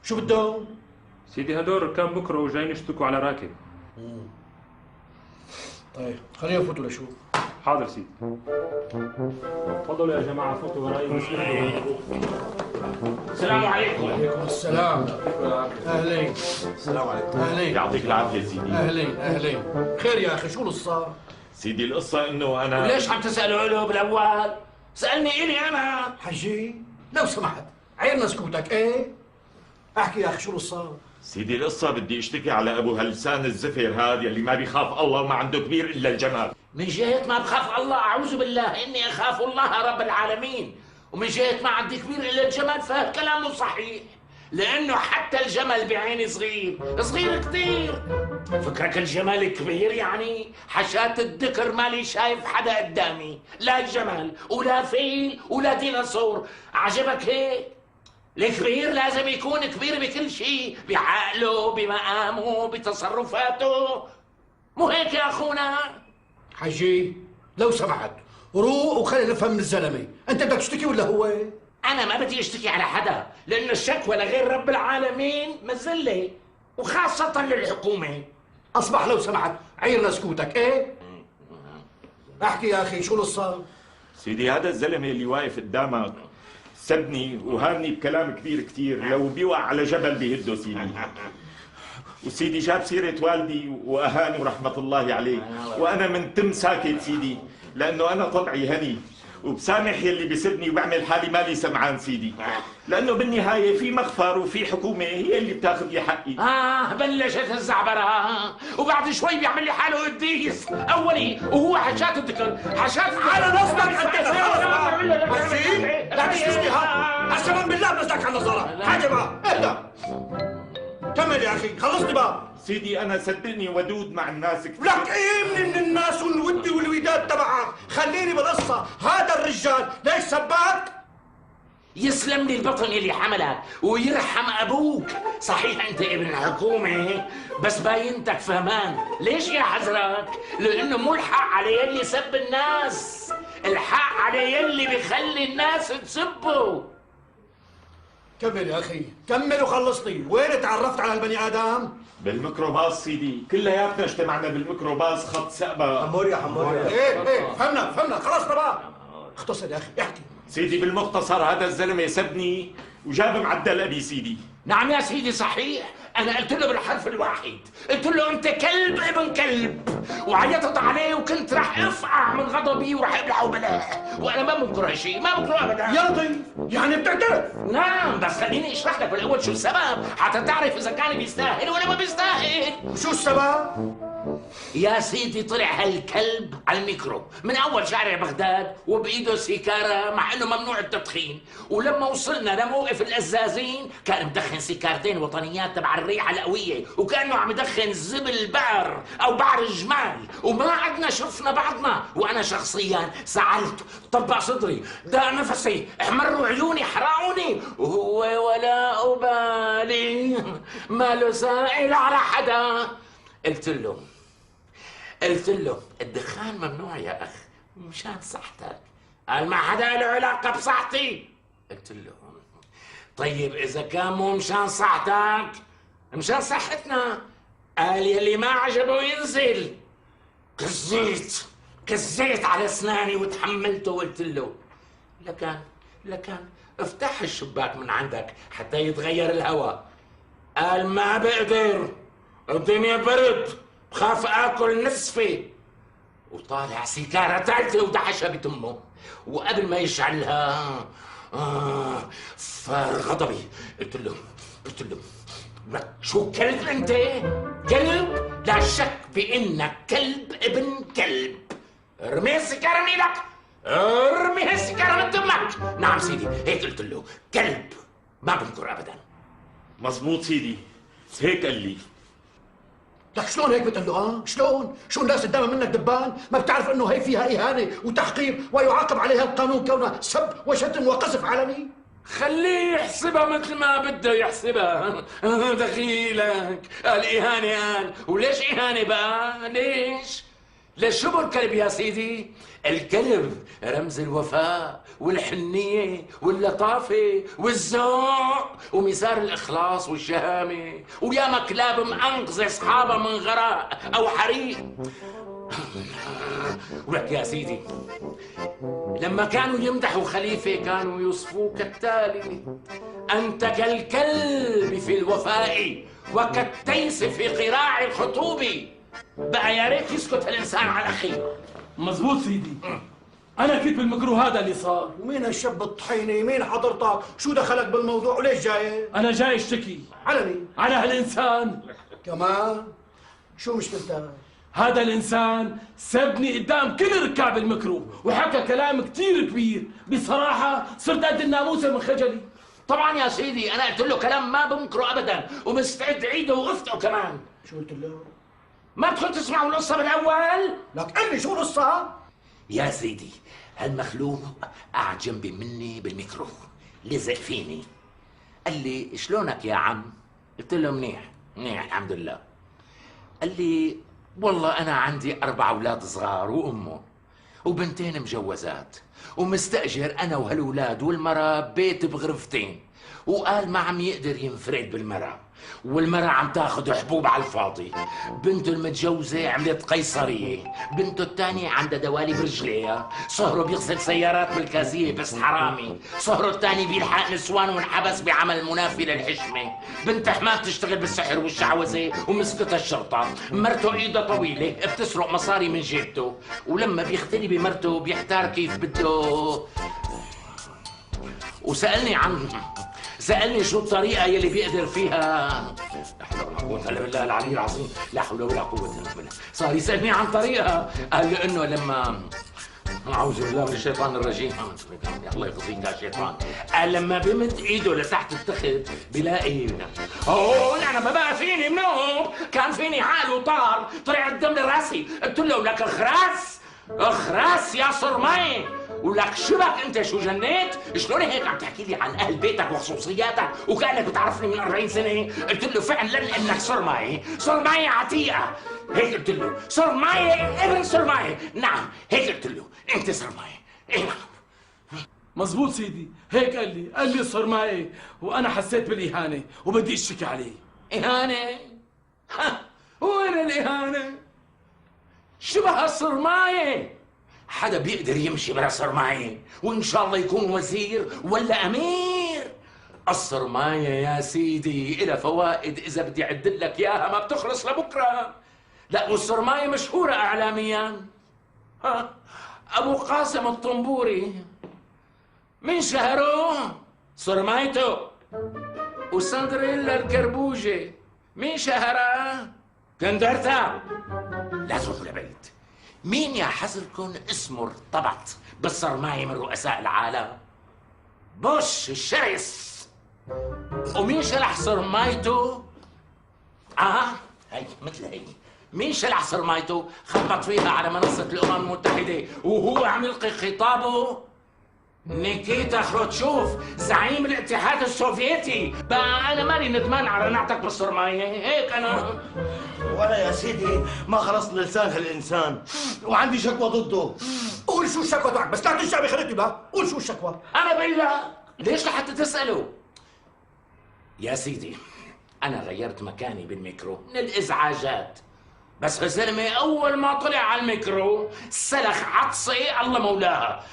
شو بدهم؟ سيدي هدول ركاب بكره وجايين يشتكوا على راكب. طيب خلينا نفوتوا لشوف. حاضر سيدي. تفضلوا يا جماعه فوتوا وراي. السلام عليكم. وعليكم السلام. اهلين. السلام عليكم. اهلين. يعطيك العافيه سيدي. اهلين اهلين. خير يا اخي، شو القصه؟ سيدي القصه انه انا ليش عم تسألوا له بالأول؟ سألني إلي أنا. حجي لو سمحت عيرنا سكوتك. ايه احكي يا اخي، شو القصه؟ سيدي القصه بدي اشتكي على ابو هاللسان الزفر هذا يلي ما بيخاف الله وما عنده كبير الا الجمال. من جهة ما بخاف الله أعوذ بالله إني أخاف الله رب العالمين، ومن جهة ما عندي كبير إلا الجمل فكلامه صحيح، لأنه حتى الجمل بعيني صغير، صغير كتير. فكرك الجمل كبير يعني؟ حشات الذكر مالي شايف حدا قدامي، لا الجمل ولا فيل ولا ديناصور. عجبك هيك؟ الكبير لازم يكون كبير بكل شيء، بعقله، بمقامه، بتصرفاته. مو هيك يا أخونا؟ حجي لو سمحت روق وخلينا نفهم من الزلمه، انت بدك تشتكي ولا هو؟ أنا ما بدي أشتكي على حدا، لأن الشكوى لغير رب العالمين مذلة، وخاصة للحكومة. اصبح لو سمحت عيرنا سكوتك. ايه احكي يا اخي، شو القصه؟ سيدي هذا الزلمه اللي واقف قدامك سبني وهاني بكلام كبير كتير، لو بيوقع على جبل بيهده سيدي. وسيدي جاب سيرة والدي وأهاني ورحمة الله عليه، وأنا من تم ساكت سيدي، لأنه أنا طبعي هني وبسامح يلي بيسبني وبعمل حالي مالي سمعان سيدي، لأنه بالنهاية في مغفر وفي حكومة هي اللي بتاخذ لي حقي. بلشت الزعبرة، وبعد شوي بيعمل لي حاله قديس أولي، وهو حشات الذكر، حشات على نصبك أنت لا تشتكي هذا، قسما بالله بنزلك على النظارة. حاجة بقى اهدى، كمل يا أخي، خلصني بقى. سيدي أنا صدقني ودود مع الناس كثير. لك إيه من الناس والود والوداد تبعك؟ خليني بالقصة. هذا الرجال ليش سباك؟ يسلم لي البطن اللي حملك ويرحم أبوك. صحيح أنت ابن حكومة بس باينتك فهمان. ليش يا حضرتك؟ لأنه مو الحق على يلي سب الناس، الحق على يلي بيخلي الناس تسبه. كمل يا أخي، كمل وخلصني. وين تعرفت على البني آدم؟ بالميكروباص سيدي، كلياتنا اجتمعنا بالميكروباص خط سقبة. حمور يا حمور يا ايه فهمنا خلصنا بقى. اختصر يا أخي احكي. سيدي بالمختصر هذا الزلمة سبني وجاب معدل أبي سيدي. نعم يا سيدي صحيح، أنا قلت له بالحرف الواحد، قلت له أنت كلب ابن كلب، وعيطت عليه وكنت راح أفقع من غضبي وراح أبلعه بلاح، وأنا ما بكره شيء، ما بكره أبدا. يا ضيف يعني بتعترف؟ نعم بس خليني أشرح لك بالأول شو السبب حتى تعرف إذا كان بيستاهل ولا ما بيستاهل. وشو السبب؟ يا سيدي طلع هالكلب على الميكرو من اول شارع بغداد وبايده سيكاره مع انه ممنوع التدخين، ولما وصلنا لموقف الازازين كان مدخن سيكارتين وطنيات تبع الريحه القويه، وكانه عم يدخن زبل بقر او بعر الجمال، وما عدنا شفنا بعضنا. وانا شخصيا زعلت، طبق صدري، داق نفسي، احمروا عيوني، حرقوني، وهو ولا ابالي ما له سائل على حدا. قلت له الدخان ممنوع يا أخ مشان صحتك. قال ما حدا له علاقة بصحتي. قلت له طيب إذا كان مو مشان صحتك مشان صحتنا. قال يلي ما عجبه ينزل. كزيت على أسناني وتحملته وقلت له لكن افتح الشباك من عندك حتى يتغير الهواء. قال ما بقدر، الدنيا برد، بخاف اكل نصفي. وطالع سيجاره ثالثه ودعشها بتمه، وقبل ما يشعلها فار غضبي. قلت له شو كلب انت؟ كلب؟ لا شك بانك كلب ابن كلب. ارمي السيجاره من ايدك، ارمي السيجاره من تمك. نعم سيدي هيك قلت له، كلب ما بنكر ابدا. مزبوط سيدي هيك قال لي. لك شلون هيك بتقول له؟ شلون؟ شو الناس قدامها منك دبان؟ ما بتعرف انه هي فيها اهانه وتحقير ويعاقب عليها القانون كونها سب وشتم وقذف علني؟ خليه يحسبها مثل ما بده يحسبها. دخيلك قال إهانة، قال وليش إهانة بقى؟ ليش؟ ليش شو الكلب يا سيدي؟ الكلب رمز الوفاء والحنية واللطافة والذوق ومثار الإخلاص والشهامة، وياما كلاب مأنقذة أصحابها من غراء أو حريق. ولك يا سيدي، لما كانوا يمدحوا خليفة كانوا يوصفوه كالتالي: أنت كالكلب في الوفاء وكالتيس في قراع الخطوب. بقى يا ريت يسكت هالإنسان على الأخير. مزبوط سيدي، أنا كنت بالمكروه هذا اللي صار. ومين هالشاب الطحيني؟ مين حضرتك؟ شو دخلك بالموضوع وليش جاي؟ أنا جاي اشتكي. على مين؟ على هالإنسان. كمان؟ شو مشكلتك؟ هذا الإنسان سبني قدام كل ركاب المكروه وحكى كلام كتير كبير، بصراحة صرت قد الناموسة من خجلي. طبعا يا سيدي أنا قلت له كلام ما بنكره أبدا ومستعد عيده وأفتقه كمان. شو قلت له؟ ما بدكم تسمعوا القصة بالأول؟ لك قل لي شو القصة؟ يا سيدي، هالمخلوق قاعد جنبي مني بالميكرو، لزق فيني، قال لي شلونك يا عم؟ قلت له منيح منيح الحمد لله. قال لي والله أنا عندي 4 أولاد صغار وأمه وبنتين مجوزات ومستأجر أنا وهالأولاد والمرة بيت بغرفتين، وقال ما عم يقدر ينفرد بالمرة، والمرة عم تاخذ حبوب على الفاضي. بنته المتجوزة عملت قيصرية، بنته الثانية عندها دوالي برجليها، صهره بيغسل سيارات بالكازية بس حرامي، صهره الثاني بيلحق نسوان وانحبس بعمل منافي للحشمة، بنت حماه بتشتغل بالسحر والشعوذة ومسكتها الشرطة، مرته ايدها طويلة بتسرق مصاري من جيبته، ولما بيختلي بمرته بيحتار كيف بده. سألني شو الطريقة يلي بيقدر فيها. لا حول ولا قوة إلا بالله العلي العظيم، لا حول ولا قوة إلا بالله. صار يسألني عن طريقة، قال لي إنه لما أعوذ بالله من الشيطان الرجيم، الله يخزيك يا شيطان، قال لما بمد إيده لتحت التخت بلاقي أوه أنا ما بقى فيني منهم، كان فيني عقل وطار، طلع الدم لراسي، قلت له لك اخرس يا صرماي، ولك شبك انت شو جنيت؟ شلون هيك عم تحكي لي عن اهل بيتك وخصوصياتك وكانك بتعرفني من 40 سنه؟ قلت له فعلا انك صرماي عتيقه، هيك قلت له صرماي ابن صرماي، نعم هيك قلت له انت صرماي. اي نعم مزبوط سيدي، هيك قال لي صرماي، وأنا حسيت بالإهانة وبدي اشتكي عليه. إهانة؟ وين الإهانة؟ شبه الصرماية، حدا بيقدر يمشي بلا صرماية وإن شاء الله يكون وزير ولا أمير. الصرماية يا سيدي إلها فوائد إذا بدي أعدل لك إياها ما بتخلص لبكرة. لا والصرماية مشهورة إعلاميا. أبو قاسم الطنبوري من شهره صرمايته، وسندريلا الكربوجي من شهرها كندرتا. لا تروحوا لبعيد، مين يا حزركن اسمه ارتبط بالصرماية من رؤساء العالم؟ بوش الشرس. ومين شلح صرمايته؟ هي مثل هي، مين شلح صرمايته؟ خبط فيها على منصة الأمم المتحدة وهو عم يلقي خطابه نيكيتا خروتشوف زعيم الاتحاد السوفيتي. بقى أنا مالي ندمان على نعتك بالصرماية، هيك أنا. وأنا يا سيدي ما خلصت لسان هالإنسان وعندي شكوى ضده. قول شو الشكوى تبعك، بس لا تنسى بخليتي بقى، قول شو الشكوى. أنا بقول لك ليش لحتى تسألوا؟ يا سيدي أنا غيرت مكاني بالميكرو من الإزعاجات، بس الزلمة أول ما طلع على الميكرو سلخ عطسة الله مولاها،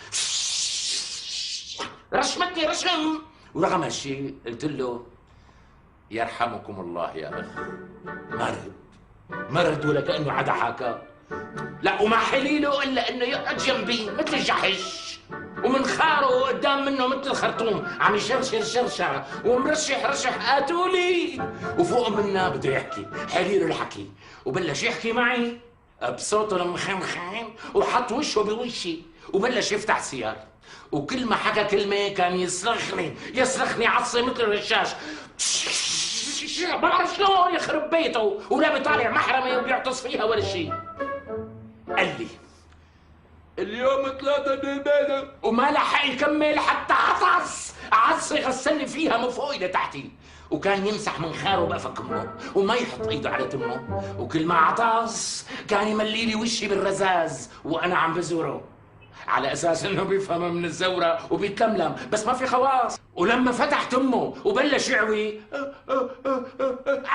رشمتني رشم. ورغم هالشيء قلت له يرحمكم الله يا أخ، مرض ولا كأنه عدا حكى. لا وما حليله إلا إنه يقعد جنبي مثل الجحش ومنخاره قدام منه مثل الخرطوم عم يشرشر شرشرة ومرشح رشح قاتولي، وفوق منا بده يحكي، حليله الحكي وبلش يحكي معي بصوته المخمخم وحط وشه بوشي وبلش يفتح سيار، وكل ما حكى كلمة كان يصرخني عصي مثل الرشاش. ما بعرف شلون يخرب بيته ولا بيطالع محرمة وبيعطس فيها ولا شيء. قال لي اليوم 3 دينار وما لحق يكمل حتى عصي غسلني فيها من فوق لتحتي، وكان يمسح من خاره بقفك امه وما يحط ايده على تمه، وكل ما عطاس كان يملي لي وشي بالرزاز وانا عم بزوره على اساس انه بيفهم من الزوره وبيتلملم بس ما في خواص. ولما فتح تمه وبلش يعوي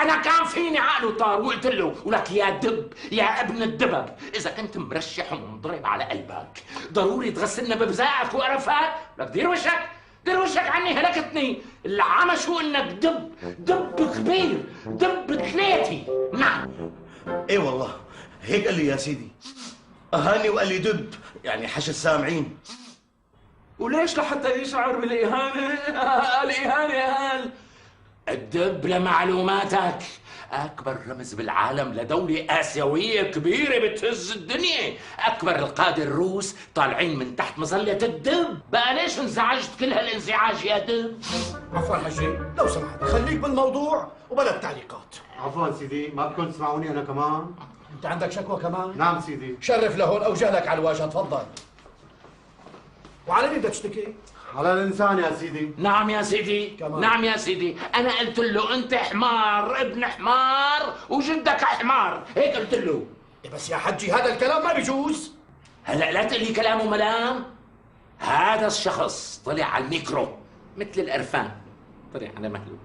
انا كان فيني عقله طار وقلت له ولك يا دب يا ابن الدبب، اذا كنت مرشح ومنضرب على قلبك ضروري تغسلنا ببزاقك وقرفك؟ لك دير وشك دير وشك عني، هلكتني. العمى شو انك دب كبير، دب ثلاثي. نعم ايه والله هيك قال لي يا سيدي، اهاني وقال لي دب يعني حش السامعين. وليش لحتى يشعر بالإهانة؟ قال إهانة قال. الدب لمعلوماتك أكبر رمز بالعالم لدولة آسيوية كبيرة بتهز الدنيا. أكبر القادة الروس طالعين من تحت مظلة الدب. بقى ليش انزعجت كل هالانزعاج يا دب؟ عفوا حجي، لو سمحت خليك بالموضوع وبلا التعليقات. عفوا سيدي، ما بدكم تسمعوني انا كمان؟ انت عندك شكوى كمان؟ نعم سيدي. شرف لهون او جهلك على الواجهه، تفضل. وعلى مين بدك تشتكي؟ على الانسان يا سيدي. نعم يا سيدي كمان. نعم يا سيدي، أنا قلت له أنت حمار ابن حمار وجدك حمار، هيك قلت له. إيه بس يا حجي هذا الكلام ما بيجوز. هلا لا تقلي كلامه ملام. هذا الشخص طلع على الميكرو مثل القرفان، طلع على مهله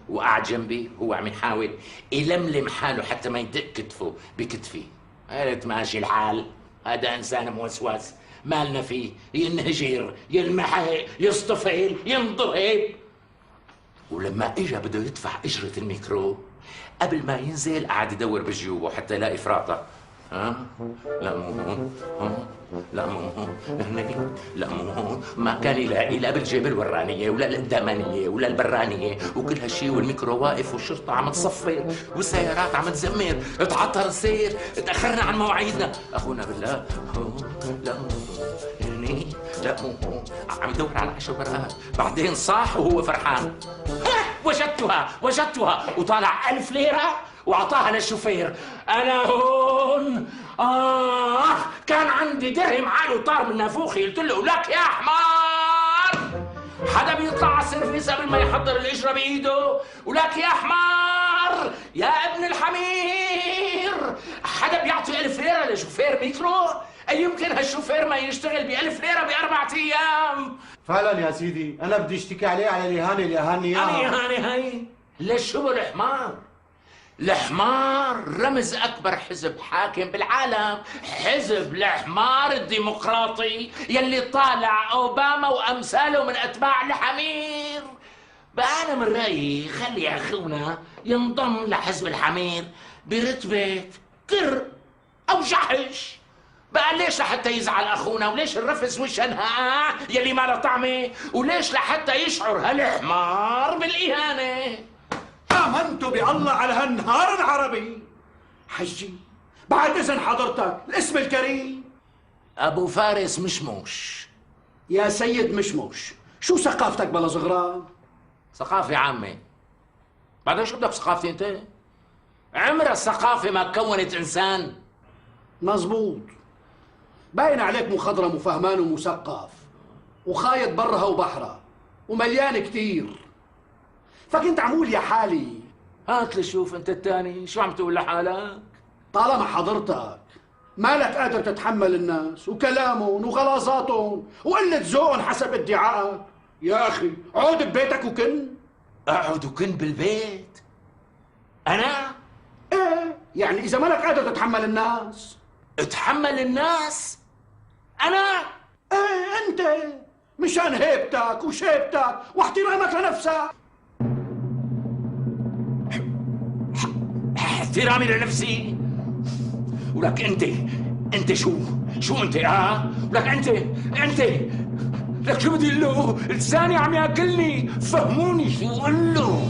وقعد جنبي هو عم يحاول يلملم حاله حتى ما يدق كتفه بكتفي. قلت ماشي الحال، هذا إنسان موسوس مالنا فيه، ينهجر ينمحق يصطفل ينضرب. ولما اجى بده يدفع اجرة الميكرو قبل ما ينزل قعد يدور بجيوبه حتى يلاقي فراطة. ها؟ لا مو هون، لا مو هون، هنيك، لا مو هون، ما كان يلاقي لا بالجيب الورانية ولا القدامانية ولا البرانية، وكل هالشي والميكرو واقف والشرطة عم تصفر والسيارات عم تزمر، اتعطر السير، تأخرنا عن مواعيدنا، أخونا بالله هون، لا مو هون، لا مو هون، عم يدور على 10 ورقات، بعدين صاح وهو فرحان. وجدتها وطالع 1000 ليرة وعطاها للشوفير. انا هون كان عندي درهم عقله طار من نافوخي، قلت له لك يا حمار. حدا بيطلع على السيرفيس قبل ما يحضر الاجره بايده ولك يا حمار يا ابن الحمير. حدا بيعطي 1000 ليره لشوفير مترو؟ أي يمكن هالشوفير ما يشتغل ب1000 ليره ب4 ايام؟ فعلا يا سيدي انا بدي اشتكي عليه على الاهانه اللي اهاني اياها. انا هاي ليش شو الحمار؟ الحمار رمز أكبر حزب حاكم بالعالم، حزب الحمار الديمقراطي يلي طالع أوباما وأمثاله من أتباع الحمير. بقى أنا من رأيي خلي أخونا ينضم لحزب الحمير برتبة كر أو جحش. بقى ليش لحتى يزعل أخونا؟ وليش الرفس والشنهاء يلي ما له طعمة؟ وليش لحتى يشعر هالحمار بالإهانة؟ آمنت بالله على هالنهار العربي. حجي بعد إذن حضرتك الاسم الكريم؟ أبو فارس مشموش. يا سيد مشموش، شو ثقافتك بلا صغران؟ ثقافة عامة. بعدين شو بدك ثقافتي أنت؟ عمر الثقافة ما كونت إنسان. مزبوط، باين عليك مخضرم وفهمان ومثقف وخايط برها وبحرها ومليان كتير، فكنت عمول يا حالي. هات لي شوف أنت التاني شو عم تقول لحالك؟ طالما حضرتك مالك قادر تتحمل الناس وكلامهم وغلاظاتهم وقلة ذوقهم حسب ادعائك، يا أخي عود ببيتك وكن. أقعد وكن بالبيت؟ أنا؟ إيه يعني إذا مالك قادر تتحمل الناس. اتحمل الناس؟ أنا؟ إيه أنت، مشان هيبتك وشيبتك واحترامك لنفسك. احترامي لنفسي؟ ولك انت شو انت؟ ولك انت لك شو بدي اقول له؟ لساني عم ياكلني، فهموني شو اقول له.